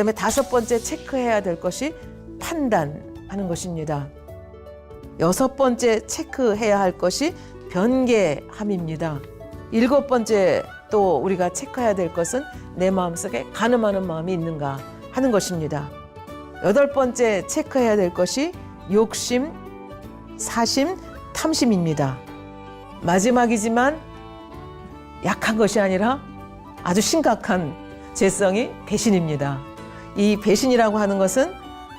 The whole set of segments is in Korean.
그다음에 5번째 체크해야 될 것이 판단하는 것입니다. 6번째 체크해야 할 것이 변개함입니다. 7번째 또 우리가 체크해야 될 것은 내 마음속에 간음하는 마음이 있는가 하는 것입니다. 8번째 체크해야 될 것이 욕심, 사심, 탐심입니다. 마지막이지만 약한 것이 아니라 아주 심각한 죄성이 배신입니다. 이 배신이라고 하는 것은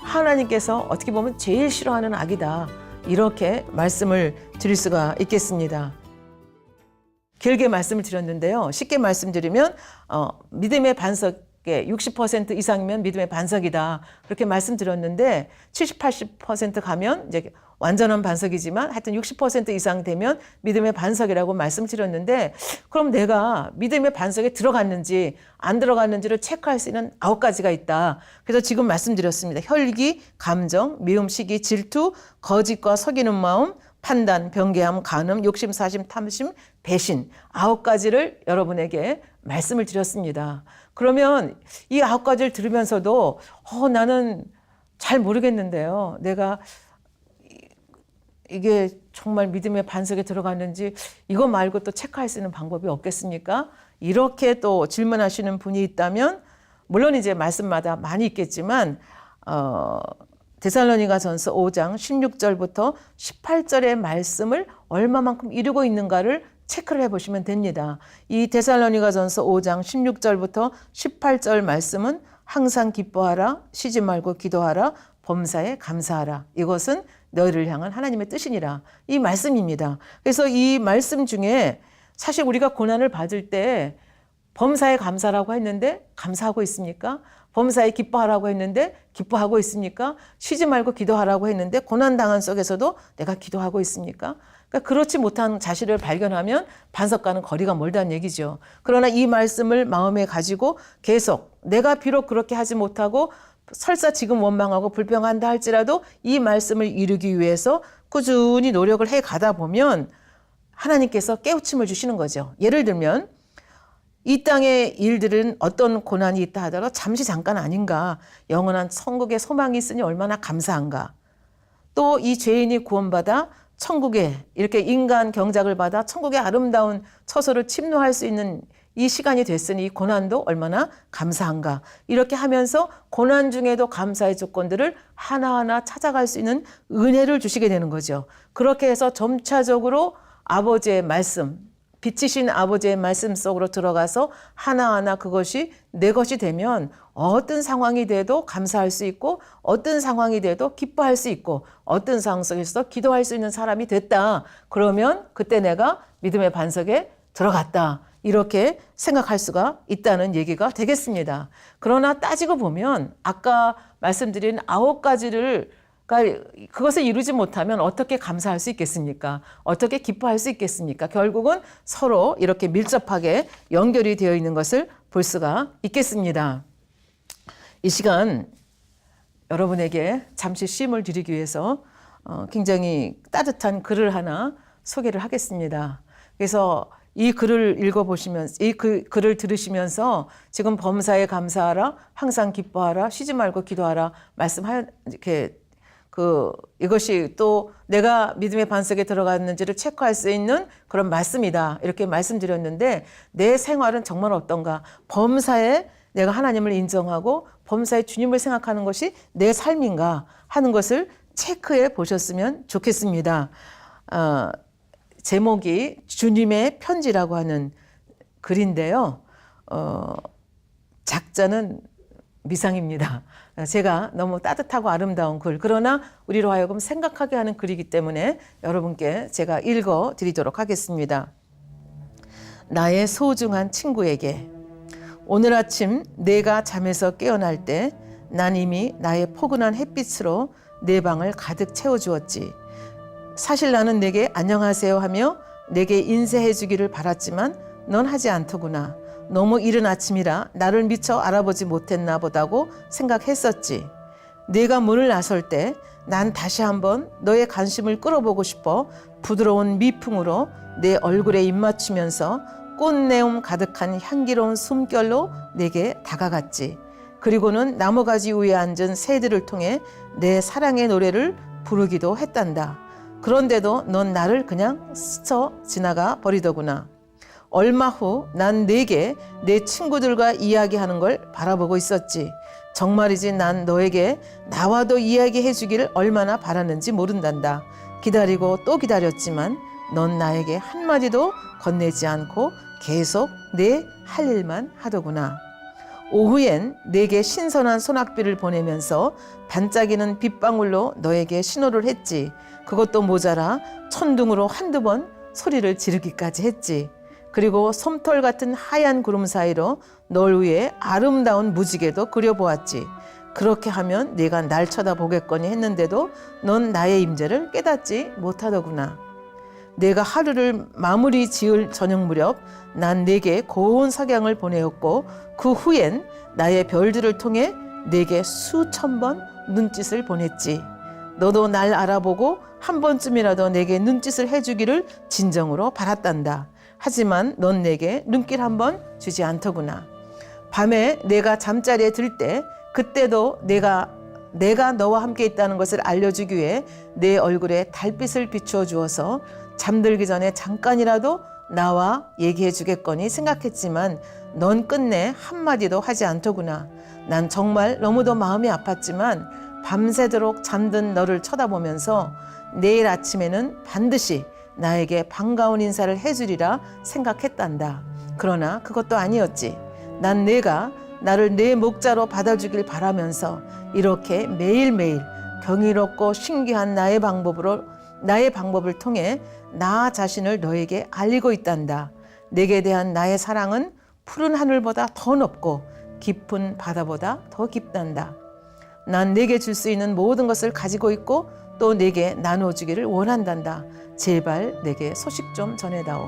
하나님께서 어떻게 보면 제일 싫어하는 악이다. 이렇게 말씀을 드릴 수가 있겠습니다. 길게 말씀을 드렸는데요. 쉽게 말씀드리면 믿음의 반석의 60% 이상이면 믿음의 반석이다. 그렇게 말씀드렸는데 70, 80% 가면 이제 완전한 반석이지만 하여튼 60% 이상 되면 믿음의 반석이라고 말씀드렸는데 그럼 내가 믿음의 반석에 들어갔는지 안 들어갔는지를 체크할 수 있는 9가지가 있다. 그래서 지금 말씀드렸습니다. 혈기, 감정, 미움, 시기, 질투, 거짓과 속이는 마음, 판단, 변개함, 간음, 욕심, 사심, 탐심, 배신 9가지를 여러분에게 말씀을 드렸습니다. 그러면 이 9가지를 들으면서도 나는 잘 모르겠는데요. 내가 이게 정말 믿음의 반석에 들어갔는지 이거 말고 또 체크할 수 있는 방법이 없겠습니까? 이렇게 또 질문하시는 분이 있다면 물론 이제 말씀마다 많이 있겠지만 데살로니가전서 5장 16절부터 18절의 말씀을 얼마만큼 이루고 있는가를 체크를 해보시면 됩니다. 이 데살로니가전서 5장 16절부터 18절 말씀은 항상 기뻐하라, 쉬지 말고 기도하라, 범사에 감사하라. 이것은 너희를 향한 하나님의 뜻이니라. 이 말씀입니다. 그래서 이 말씀 중에 사실 우리가 고난을 받을 때 범사에 감사라고 했는데 감사하고 있습니까? 범사에 기뻐하라고 했는데 기뻐하고 있습니까? 쉬지 말고 기도하라고 했는데 고난당한 속에서도 내가 기도하고 있습니까? 그러니까 그렇지 못한 자신을 발견하면 반석과는 거리가 멀다는 얘기죠. 그러나 이 말씀을 마음에 가지고 계속 내가 비록 그렇게 하지 못하고 설사 지금 원망하고 불평한다 할지라도 이 말씀을 이루기 위해서 꾸준히 노력을 해 가다 보면 하나님께서 깨우침을 주시는 거죠. 예를 들면 이 땅의 일들은 어떤 고난이 있다 하더라도 잠시 잠깐 아닌가. 영원한 천국의 소망이 있으니 얼마나 감사한가. 또 이 죄인이 구원받아 천국에 이렇게 인간 경작을 받아 천국의 아름다운 처소를 침노할 수 있는 이 시간이 됐으니 이 고난도 얼마나 감사한가. 이렇게 하면서 고난 중에도 감사의 조건들을 하나하나 찾아갈 수 있는 은혜를 주시게 되는 거죠. 그렇게 해서 점차적으로 아버지의 말씀, 빛이신 아버지의 말씀 속으로 들어가서 하나하나 그것이 내 것이 되면 어떤 상황이 돼도 감사할 수 있고 어떤 상황이 돼도 기뻐할 수 있고 어떤 상황 속에서 기도할 수 있는 사람이 됐다. 그러면 그때 내가 믿음의 반석에 들어갔다. 이렇게 생각할 수가 있다는 얘기가 되겠습니다. 그러나 따지고 보면 아까 말씀드린 9가지를 그것을 이루지 못하면 어떻게 감사할 수 있겠습니까? 어떻게 기뻐할 수 있겠습니까? 결국은 서로 이렇게 밀접하게 연결이 되어 있는 것을 볼 수가 있겠습니다. 이 시간 여러분에게 잠시 쉼을 드리기 위해서 굉장히 따뜻한 글을 하나 소개를 하겠습니다. 그래서 이 글을 읽어보시면서, 이 글을 들으시면서 지금 범사에 감사하라, 항상 기뻐하라, 쉬지 말고 기도하라 이렇게 이것이 또 내가 믿음의 반석에 들어갔는지를 체크할 수 있는 그런 말씀이다. 이렇게 말씀드렸는데 내 생활은 정말 어떤가? 범사에 내가 하나님을 인정하고 범사에 주님을 생각하는 것이 내 삶인가 하는 것을 체크해 보셨으면 좋겠습니다. 제목이 주님의 편지라고 하는 글인데요. 작자는 미상입니다. 제가 너무 따뜻하고 아름다운 글, 그러나 우리로 하여금 생각하게 하는 글이기 때문에 여러분께 제가 읽어 드리도록 하겠습니다. 나의 소중한 친구에게 오늘 아침 내가 잠에서 깨어날 때 난 이미 나의 포근한 햇빛으로 내 방을 가득 채워주었지. 사실 나는 내게 안녕하세요 하며 내게 인사해 주기를 바랐지만 넌 하지 않더구나. 너무 이른 아침이라 나를 미처 알아보지 못했나 보다고 생각했었지. 네가 문을 나설 때 난 다시 한번 너의 관심을 끌어보고 싶어 부드러운 미풍으로 내 얼굴에 입맞추면서 꽃내음 가득한 향기로운 숨결로 내게 다가갔지. 그리고는 나무가지 위에 앉은 새들을 통해 내 사랑의 노래를 부르기도 했단다. 그런데도 넌 나를 그냥 스쳐 지나가 버리더구나. 얼마 후 난 내게 내 친구들과 이야기하는 걸 바라보고 있었지. 정말이지 난 너에게 나와도 이야기해 주기를 얼마나 바랐는지 모른단다. 기다리고 또 기다렸지만 넌 나에게 한마디도 건네지 않고 계속 내 할 일만 하더구나. 오후엔 내게 신선한 소낙비를 보내면서 반짝이는 빗방울로 너에게 신호를 했지. 그것도 모자라 천둥으로 한두 번 소리를 지르기까지 했지. 그리고 솜털 같은 하얀 구름 사이로 널 위해 아름다운 무지개도 그려보았지. 그렇게 하면 네가 날 쳐다보겠거니 했는데도 넌 나의 임재를 깨닫지 못하더구나. 내가 하루를 마무리 지을 저녁 무렵 난 내게 고운 석양을 보내었고 그 후엔 나의 별들을 통해 내게 수천 번 눈짓을 보냈지. 너도 날 알아보고 한 번쯤이라도 내게 눈짓을 해주기를 진정으로 바랐단다. 하지만 넌 내게 눈길 한 번 주지 않더구나. 밤에 내가 잠자리에 들 때 그때도 내가 너와 함께 있다는 것을 알려주기 위해 내 얼굴에 달빛을 비추어 주어서 잠들기 전에 잠깐이라도 나와 얘기해 주겠거니 생각했지만 넌 끝내 한마디도 하지 않더구나. 난 정말 너무도 마음이 아팠지만 밤새도록 잠든 너를 쳐다보면서 내일 아침에는 반드시 나에게 반가운 인사를 해주리라 생각했단다. 그러나 그것도 아니었지. 난 내가 나를 내 목자로 받아주길 바라면서 이렇게 매일매일 경이롭고 신기한 나의 방법을 통해 나 자신을 너에게 알리고 있단다. 내게 대한 나의 사랑은 푸른 하늘보다 더 높고 깊은 바다보다 더 깊단다. 난 내게 줄 수 있는 모든 것을 가지고 있고 또 내게 나눠주기를 원한단다. 제발 내게 소식 좀 전해다오.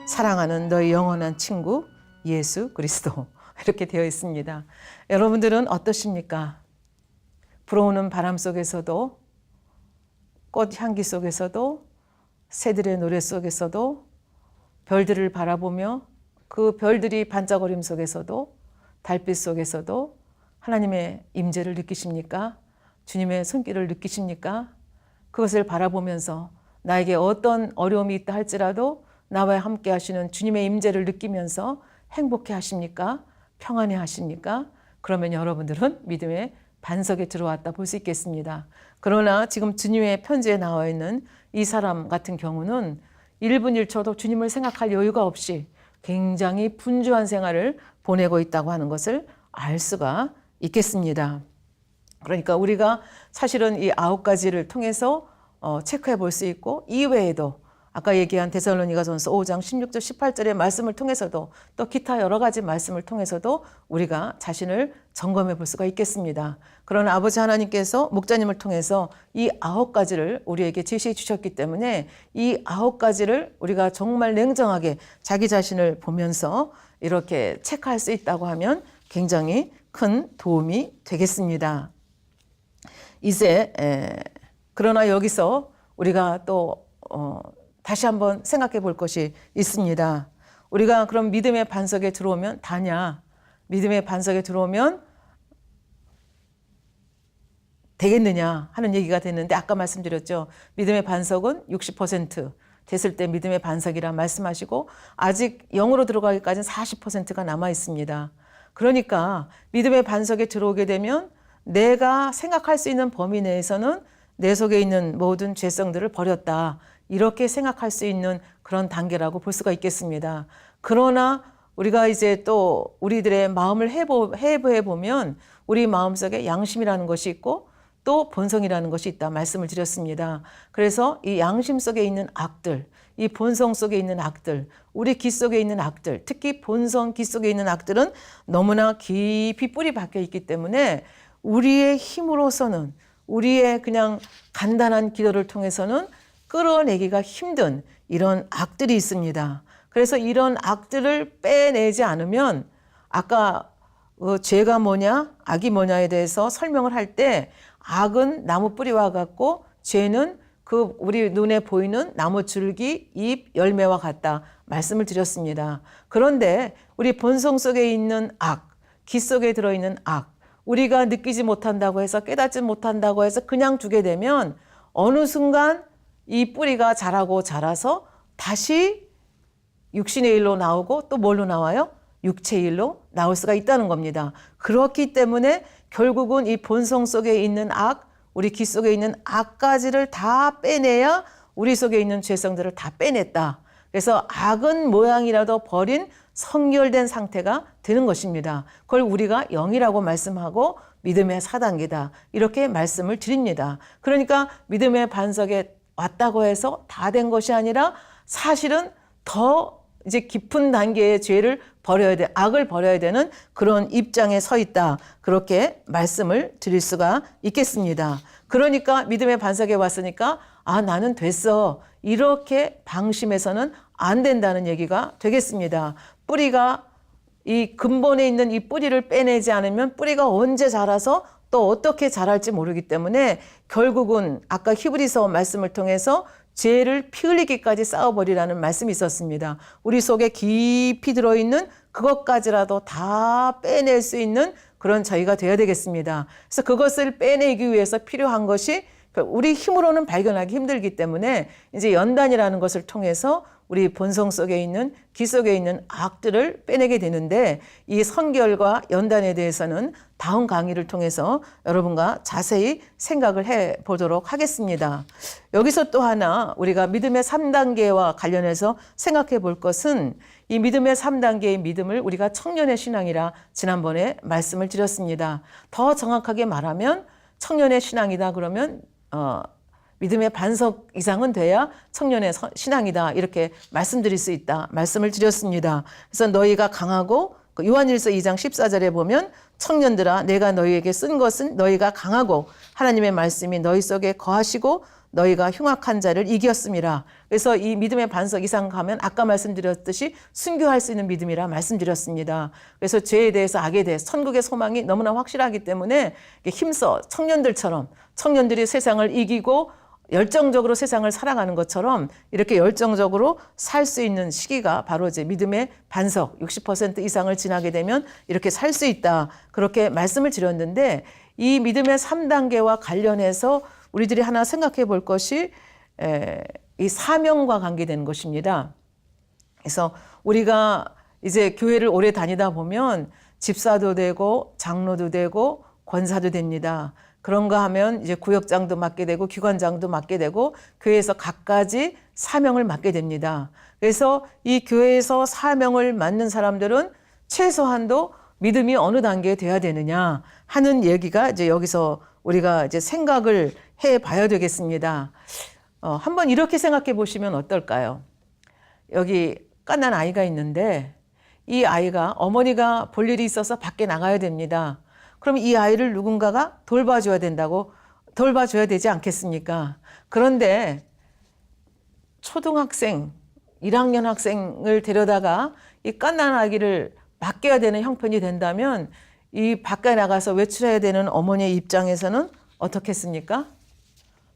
사랑하는 너의 영원한 친구 예수 그리스도. 이렇게 되어 있습니다. 여러분들은 어떠십니까? 불어오는 바람 속에서도 꽃 향기 속에서도 새들의 노래 속에서도 별들을 바라보며 그 별들이 반짝거림 속에서도 달빛 속에서도 하나님의 임재를 느끼십니까? 주님의 손길을 느끼십니까? 그것을 바라보면서 나에게 어떤 어려움이 있다 할지라도 나와 함께 하시는 주님의 임재를 느끼면서 행복해 하십니까? 평안해 하십니까? 그러면 여러분들은 믿음의 반석에 들어왔다 볼 수 있겠습니다. 그러나 지금 주님의 편지에 나와 있는 이 사람 같은 경우는 1분 1초도 주님을 생각할 여유가 없이 굉장히 분주한 생활을 보내고 있다고 하는 것을 알 수가 있겠습니다. 그러니까 우리가 사실은 이 9가지를 통해서 체크해 볼 수 있고 이외에도 아까 얘기한 데살로니가전서 5장 16절 18절의 말씀을 통해서도 또 기타 여러 가지 말씀을 통해서도 우리가 자신을 점검해 볼 수가 있겠습니다. 그러나 아버지 하나님께서 목자님을 통해서 이 9가지를 우리에게 제시해 주셨기 때문에 이 9가지를 우리가 정말 냉정하게 자기 자신을 보면서 이렇게 체크할 수 있다고 하면 굉장히 큰 도움이 되겠습니다. 이제 그러나 여기서 우리가 또 다시 한번 생각해 볼 것이 있습니다. 우리가 그럼 믿음의 반석에 들어오면 다냐? 믿음의 반석에 들어오면 되겠느냐 하는 얘기가 됐는데 아까 말씀드렸죠. 믿음의 반석은 60% 됐을 때 믿음의 반석이라 말씀하시고 아직 0으로 들어가기까지는 40%가 남아 있습니다. 그러니까 믿음의 반석에 들어오게 되면 내가 생각할 수 있는 범위 내에서는 내 속에 있는 모든 죄성들을 버렸다. 이렇게 생각할 수 있는 그런 단계라고 볼 수가 있겠습니다. 그러나 우리가 이제 또 우리들의 마음을 해부해 보면 우리 마음속에 양심이라는 것이 있고 또 본성이라는 것이 있다 말씀을 드렸습니다. 그래서 이 양심 속에 있는 악들, 이 본성 속에 있는 악들, 우리 기 속에 있는 악들, 특히 본성 기 속에 있는 악들은 너무나 깊이 뿌리 박혀 있기 때문에 우리의 힘으로서는 우리의 그냥 간단한 기도를 통해서는 끌어내기가 힘든 이런 악들이 있습니다. 그래서 이런 악들을 빼내지 않으면 아까 죄가 뭐냐, 악이 뭐냐에 대해서 설명을 할 때 악은 나무 뿌리와 같고 죄는 그 우리 눈에 보이는 나무 줄기, 잎, 열매와 같다 말씀을 드렸습니다. 그런데 우리 본성 속에 있는 악, 귀 속에 들어있는 악, 우리가 느끼지 못한다고 해서 깨닫지 못한다고 해서 그냥 두게 되면 어느 순간 이 뿌리가 자라고 자라서 다시 육신의 일로 나오고 또 뭘로 나와요? 육체의 일로 나올 수가 있다는 겁니다. 그렇기 때문에 결국은 이 본성 속에 있는 악, 우리 귀 속에 있는 악가지를 다 빼내야 우리 속에 있는 죄성들을 다 빼냈다. 그래서 악은 모양이라도 버린 성결된 상태가 되는 것입니다. 그걸 우리가 영이라고 말씀하고 믿음의 4단계다. 이렇게 말씀을 드립니다. 그러니까 믿음의 반석에 왔다고 해서 다 된 것이 아니라 사실은 더 이제 깊은 단계의 죄를 버려야 돼, 악을 버려야 되는 그런 입장에 서 있다. 그렇게 말씀을 드릴 수가 있겠습니다. 그러니까 믿음의 반석에 왔으니까 나는 됐어. 이렇게 방심해서는 안 된다는 얘기가 되겠습니다. 뿌리가 이 근본에 있는 이 뿌리를 빼내지 않으면 뿌리가 언제 자라서 또 어떻게 자랄지 모르기 때문에 결국은 아까 히브리서 말씀을 통해서 죄를 피 흘리기까지 쌓아버리라는 말씀이 있었습니다. 우리 속에 깊이 들어있는 그것까지라도 다 빼낼 수 있는 그런 저희가 되어야 되겠습니다. 그래서 그것을 빼내기 위해서 필요한 것이 우리 힘으로는 발견하기 힘들기 때문에 이제 연단이라는 것을 통해서 우리 본성 속에 있는 귀 속에 있는 악들을 빼내게 되는데 이 선결과 연단에 대해서는 다음 강의를 통해서 여러분과 자세히 생각을 해 보도록 하겠습니다. 여기서 또 하나 우리가 믿음의 3단계와 관련해서 생각해 볼 것은 이 믿음의 3단계의 믿음을 우리가 청년의 신앙이라 지난번에 말씀을 드렸습니다. 더 정확하게 말하면 청년의 신앙이다 그러면 믿음의 반석 이상은 돼야 청년의 신앙이다 이렇게 말씀드릴 수 있다 말씀을 드렸습니다. 그래서 너희가 강하고 요한일서 2장 14절에 보면 청년들아 내가 너희에게 쓴 것은 너희가 강하고 하나님의 말씀이 너희 속에 거하시고 너희가 흉악한 자를 이겼음이라. 그래서 이 믿음의 반석 이상 가면 아까 말씀드렸듯이 순교할 수 있는 믿음이라 말씀드렸습니다. 그래서 죄에 대해서 악에 대해서 천국의 소망이 너무나 확실하기 때문에 힘써 청년들처럼 청년들이 세상을 이기고 열정적으로 세상을 살아가는 것처럼 이렇게 열정적으로 살 수 있는 시기가 바로 이제 믿음의 반석 60% 이상을 지나게 되면 이렇게 살 수 있다. 그렇게 말씀을 드렸는데 이 믿음의 3단계와 관련해서 우리들이 하나 생각해 볼 것이 이 사명과 관계되는 것입니다. 그래서 우리가 이제 교회를 오래 다니다 보면 집사도 되고 장로도 되고 권사도 됩니다. 그런가 하면 이제 구역장도 맡게 되고 기관장도 맡게 되고 교회에서 각가지 사명을 맡게 됩니다. 그래서 이 교회에서 사명을 맡는 사람들은 최소한도 믿음이 어느 단계에 돼야 되느냐 하는 얘기가 이제 여기서 우리가 이제 생각을 해 봐야 되겠습니다. 한번 이렇게 생각해 보시면 어떨까요? 여기 갓난 아이가 있는데 이 아이가 어머니가 볼 일이 있어서 밖에 나가야 됩니다. 그럼 이 아이를 누군가가 돌봐줘야 되지 않겠습니까? 그런데 초등학생, 1학년 학생을 데려다가 이 갓난 아기를 맡겨야 되는 형편이 된다면 이 밖에 나가서 외출해야 되는 어머니의 입장에서는 어떻겠습니까?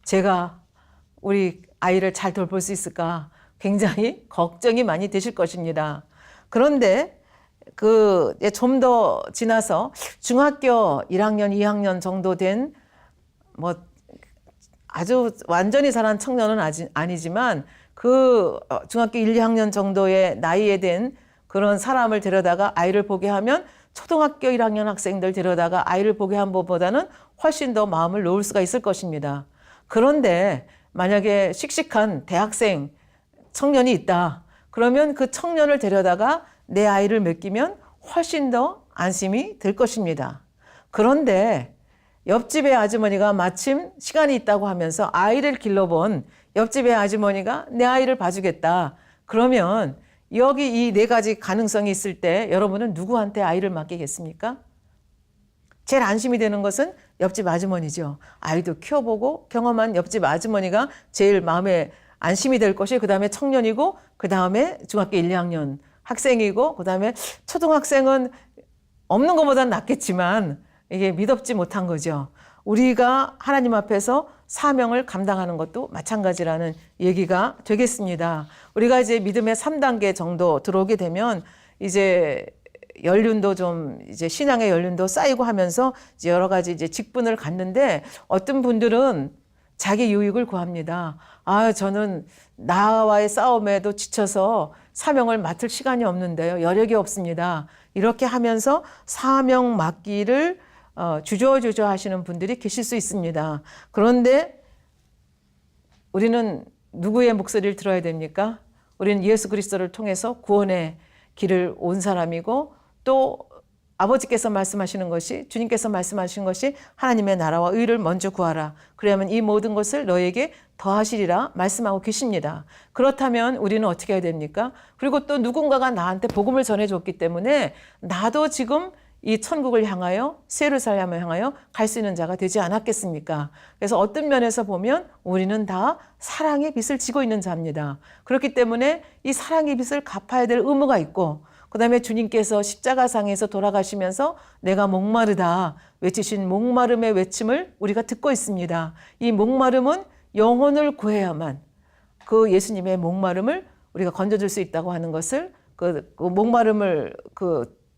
제가 우리 아이를 잘 돌볼 수 있을까? 굉장히 걱정이 많이 되실 것입니다. 그런데 좀 더 지나서 중학교 1학년, 2학년 정도 된 아주 완전히 자란 청년은 아니지만 중학교 1, 2학년 정도의 나이에 된 그런 사람을 데려다가 아이를 보게 하면 초등학교 1학년 학생들 데려다가 아이를 보게 한 것보다는 훨씬 더 마음을 놓을 수가 있을 것입니다. 그런데 만약에 씩씩한 대학생 청년이 있다. 그러면 그 청년을 데려다가 내 아이를 맡기면 훨씬 더 안심이 될 것입니다. 그런데 옆집의 아주머니가 마침 시간이 있다고 하면서 아이를 길러본 옆집의 아주머니가 내 아이를 봐주겠다. 그러면 여기 이 네 가지 가능성이 있을 때 여러분은 누구한테 아이를 맡기겠습니까? 제일 안심이 되는 것은 옆집 아주머니죠. 아이도 키워보고 경험한 옆집 아주머니가 제일 마음에 안심이 될 것이 그 다음에 청년이고 그 다음에 중학교 1, 2학년 학생이고 그 다음에 초등학생은 없는 것보다는 낫겠지만 이게 믿업지 못한 거죠. 우리가 하나님 앞에서 사명을 감당하는 것도 마찬가지라는 얘기가 되겠습니다. 우리가 이제 믿음의 3단계 정도 들어오게 되면 이제 연륜도 좀 이제 신앙의 연륜도 쌓이고 하면서 이제 여러 가지 이제 직분을 갖는데 어떤 분들은 자기 유익을 구합니다. 아, 저는 나와의 싸움에도 지쳐서 사명을 맡을 시간이 없는데요. 여력이 없습니다. 이렇게 하면서 사명 맡기를 주저주저 하시는 분들이 계실 수 있습니다. 그런데 우리는 누구의 목소리를 들어야 됩니까? 우리는 예수 그리스도를 통해서 구원의 길을 온 사람이고 또 아버지께서 말씀하시는 것이 주님께서 말씀하신 것이 하나님의 나라와 의를 먼저 구하라. 그러면 이 모든 것을 너에게 더하시리라 말씀하고 계십니다. 그렇다면 우리는 어떻게 해야 됩니까? 그리고 또 누군가가 나한테 복음을 전해줬기 때문에 나도 지금 이 천국을 향하여 예루살렘을 향하여 갈 수 있는 자가 되지 않았겠습니까? 그래서 어떤 면에서 보면 우리는 다 사랑의 빚을 지고 있는 자입니다. 그렇기 때문에 이 사랑의 빚을 갚아야 될 의무가 있고 그 다음에 주님께서 십자가상에서 돌아가시면서 내가 목마르다 외치신 목마름의 외침을 우리가 듣고 있습니다. 이 목마름은 영혼을 구해야만 그 예수님의 목마름을 우리가 건져줄 수 있다고 하는 것을 그 목마름을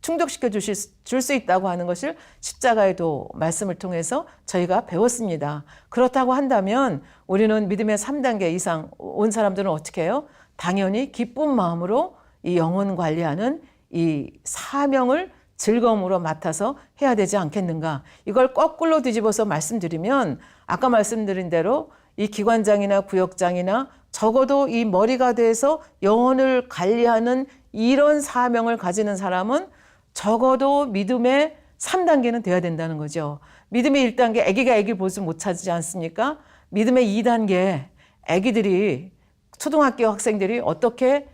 충족시켜 줄 수 있다고 하는 것을 십자가에도 말씀을 통해서 저희가 배웠습니다. 그렇다고 한다면 우리는 믿음의 3단계 이상 온 사람들은 어떻게 해요? 당연히 기쁜 마음으로 이 영혼 관리하는 이 사명을 즐거움으로 맡아서 해야 되지 않겠는가. 이걸 거꾸로 뒤집어서 말씀드리면 아까 말씀드린 대로 이 기관장이나 구역장이나 적어도 이 머리가 돼서 영혼을 관리하는 이런 사명을 가지는 사람은 적어도 믿음의 3단계는 돼야 된다는 거죠. 믿음의 1단계, 애기가 애기 보지 못하지 않습니까? 믿음의 2단계, 애기들이 초등학교 학생들이 어떻게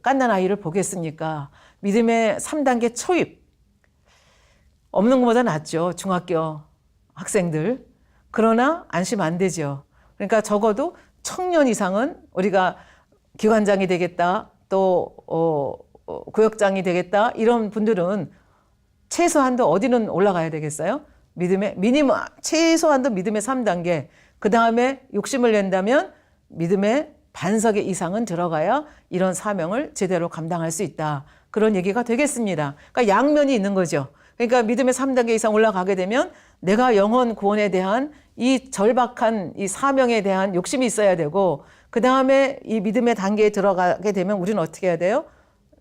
갓난 아이를 보겠습니까? 믿음의 3단계 초입. 없는 것보다 낫죠. 중학교 학생들. 그러나 안심 안 되죠. 그러니까 적어도 청년 이상은 우리가 기관장이 되겠다. 또 구역장이 되겠다. 이런 분들은 최소한도 어디는 올라가야 되겠어요? 믿음의 미니멈 최소한도 믿음의 3단계. 그 다음에 욕심을 낸다면 믿음의 반석의 이상은 들어가야 이런 사명을 제대로 감당할 수 있다. 그런 얘기가 되겠습니다. 그러니까 양면이 있는 거죠. 그러니까 믿음의 3단계 이상 올라가게 되면 내가 영혼 구원에 대한 이 절박한 이 사명에 대한 욕심이 있어야 되고 그 다음에 이 믿음의 단계에 들어가게 되면 우리는 어떻게 해야 돼요?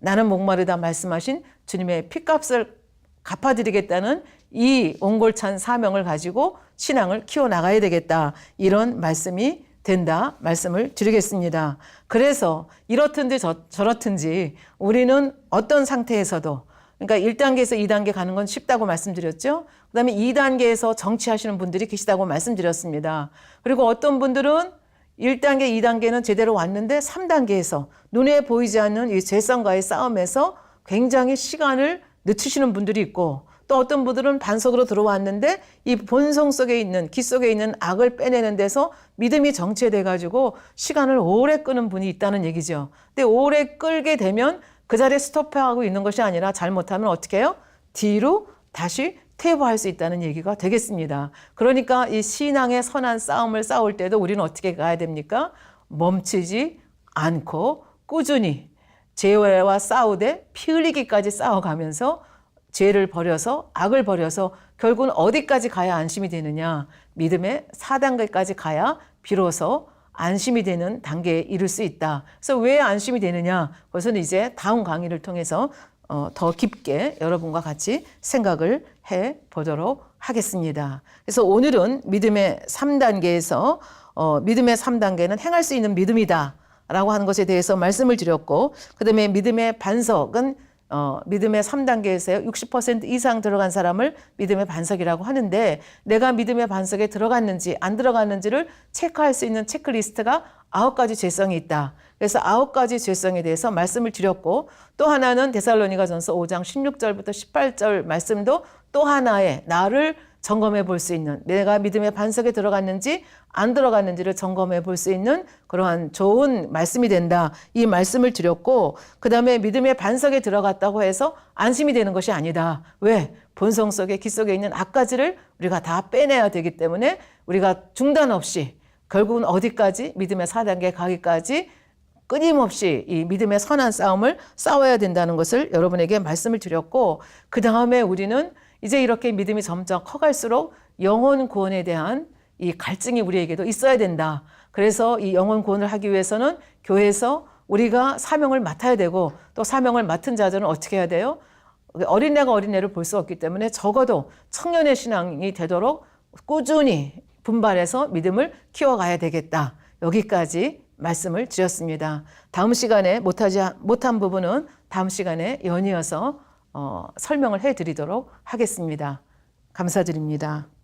나는 목마르다 말씀하신 주님의 핏값을 갚아드리겠다는 이 옹골찬 사명을 가지고 신앙을 키워나가야 되겠다. 이런 말씀이 된다 말씀을 드리겠습니다. 그래서 이렇든지 저렇든지 우리는 어떤 상태에서도 그러니까 1단계에서 2단계 가는 건 쉽다고 말씀드렸죠. 그 다음에 2단계에서 정치하시는 분들이 계시다고 말씀드렸습니다. 그리고 어떤 분들은 1단계, 2단계는 제대로 왔는데 3단계에서 눈에 보이지 않는 이 죄성과의 싸움에서 굉장히 시간을 늦추시는 분들이 있고 또 어떤 분들은 반석으로 들어왔는데 이 본성 속에 있는 기 속에 있는 악을 빼내는 데서 믿음이 정체돼 가지고 시간을 오래 끄는 분이 있다는 얘기죠. 근데 오래 끌게 되면 그 자리에 스톱하고 있는 것이 아니라 잘못하면 어떻게 해요? 뒤로 다시 퇴보할 수 있다는 얘기가 되겠습니다. 그러니까 이 신앙의 선한 싸움을 싸울 때도 우리는 어떻게 가야 됩니까? 멈추지 않고 꾸준히 죄와 싸우되 피 흘리기까지 싸워가면서 죄를 버려서 악을 버려서 결국은 어디까지 가야 안심이 되느냐? 믿음의 4단계까지 가야 비로소 안심이 되는 단계에 이를 수 있다. 그래서 왜 안심이 되느냐? 그것은 이제 다음 강의를 통해서 더 깊게 여러분과 같이 생각을 해 보도록 하겠습니다. 그래서 오늘은 믿음의 3단계에서 믿음의 3단계는 행할 수 있는 믿음이다 라고 하는 것에 대해서 말씀을 드렸고 그 다음에 믿음의 반석은 믿음의 3단계에서요 60% 이상 들어간 사람을 믿음의 반석이라고 하는데 내가 믿음의 반석에 들어갔는지 안 들어갔는지를 체크할 수 있는 체크리스트가 9가지 죄성이 있다. 그래서 9가지 죄성에 대해서 말씀을 드렸고 또 하나는 데살로니가전서 5장 16절부터 18절 말씀도 또 하나의 나를 점검해 볼 수 있는 내가 믿음의 반석에 들어갔는지 안 들어갔는지를 점검해 볼 수 있는 그러한 좋은 말씀이 된다. 이 말씀을 드렸고 그 다음에 믿음의 반석에 들어갔다고 해서 안심이 되는 것이 아니다. 왜? 본성 속에 기 속에 있는 악가지를 우리가 다 빼내야 되기 때문에 우리가 중단 없이 결국은 어디까지? 믿음의 4단계 가기까지 끊임없이 이 믿음의 선한 싸움을 싸워야 된다는 것을 여러분에게 말씀을 드렸고, 그 다음에 우리는 이제 이렇게 믿음이 점점 커갈수록 영혼 구원에 대한 이 갈증이 우리에게도 있어야 된다. 그래서 이 영혼 구원을 하기 위해서는 교회에서 우리가 사명을 맡아야 되고, 또 사명을 맡은 자들은 어떻게 해야 돼요? 어린애가 어린애를 볼 수 없기 때문에 적어도 청년의 신앙이 되도록 꾸준히 분발해서 믿음을 키워가야 되겠다. 여기까지 말씀을 드렸습니다. 다음 시간에 못한 부분은 다음 시간에 연이어서 설명을 해드리도록 하겠습니다. 감사드립니다.